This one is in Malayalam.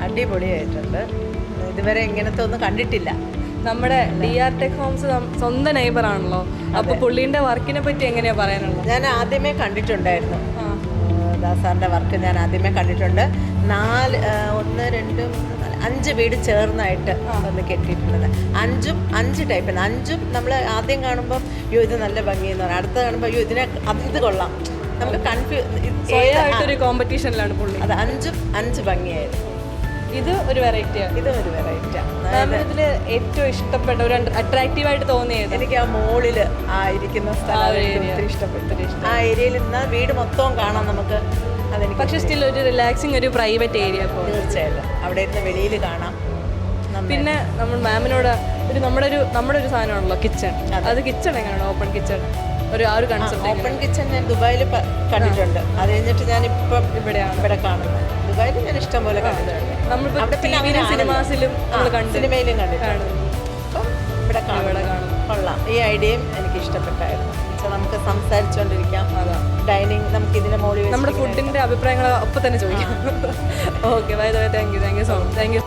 അടിപൊളിയായിട്ടുണ്ട്. ഇതുവരെ ഇങ്ങനത്തെ ഒന്നും കണ്ടിട്ടില്ല. നമ്മുടെ DR Tech Homes സ്വന്തം നെയ്ബർ ആണല്ലോ, അപ്പോൾ പുള്ളീൻ്റെ വർക്കിനെ പറ്റി എങ്ങനെയാ പറയാനുള്ളത്? ഞാൻ ആദ്യമേ കണ്ടിട്ടുണ്ടായിരുന്നു ദാസാറിൻ്റെ വർക്ക്. ഞാൻ ആദ്യമേ കണ്ടിട്ടുണ്ട്. 1 2 3 5 വീട് ചേർന്നായിട്ട് ഒന്ന് കെട്ടിയിട്ടുള്ളത്. 5 ടൈപ്പിന് 5ഉം നമ്മൾ ആദ്യം കാണുമ്പോൾ ഇത് നല്ല ഭംഗിയെന്ന് പറയും, അടുത്ത കാണുമ്പോൾ ഇത് കൊള്ളാം, നമുക്ക് കൺഫ്യൂസ് കോമ്പറ്റീഷനിലാണ് പുള്ളി. അത് 5 ഭംഗിയായിരുന്നു. ഇത് ഒരു വെറൈറ്റിയാണ്. ഇതും ഒരു വെറൈറ്റിയാണ്. ഇതിൽ ഏറ്റവും ഇഷ്ടപ്പെട്ട ഒരു അട്രാക്റ്റീവായിട്ട് തോന്നിയത് എനിക്ക് ആ മോളിൽ ഇരിക്കുന്ന സ്ഥലം ഒത്തിരി ഇഷ്ടപ്പെട്ടു. ആ ഏരിയയിൽ നിന്നാൽ വീട് മൊത്തവും കാണാം നമുക്ക്. അതെനിക്ക് പക്ഷേ സ്റ്റിൽ ഒരു റിലാക്സിങ്, ഒരു പ്രൈവറ്റ് ഏരിയ. തീർച്ചയായിട്ടും അവിടെ ഇരുന്ന് വെളിയിൽ കാണാം. പിന്നെ നമ്മൾ മാമിനോട് നമ്മുടെ ഒരു സാധനമാണല്ലോ കിച്ചൺ. അത് കിച്ചൺ എങ്ങനെയാണ്? ഓപ്പൺ കിച്ചൺ ഒരു കൺസെപ്റ്റ്. ഓപ്പൺ കിച്ചൺ ഞാൻ ദുബായിൽ കണ്ടിട്ടുണ്ട്. അത് കഴിഞ്ഞിട്ട് ഞാനിപ്പം ഇവിടെ കാണുന്നത്. ദുബായിൽ ഞാൻ ഇഷ്ടം പോലെ കണ്ടിട്ടുണ്ട്. സിനിമയിലും സിനിമയിലും കണ്ടിട്ടുണ്ട്. അപ്പം ഇവിടെ കാണും. കൊള്ളാം. ഈ ഐഡിയയും എനിക്ക് ഇഷ്ടപ്പെട്ടായിരുന്നു. നമുക്ക് സംസാരിച്ചുകൊണ്ടിരിക്കാം. ഡൈനിങ് നമുക്ക് ഇതിന്റെ മുകളിൽ നമ്മുടെ ഫുഡിന്റെ അഭിപ്രായങ്ങൾ ഒപ്പം തന്നെ ചോദിക്കാം. Okay, bye bye. Thank you so much. Thank you.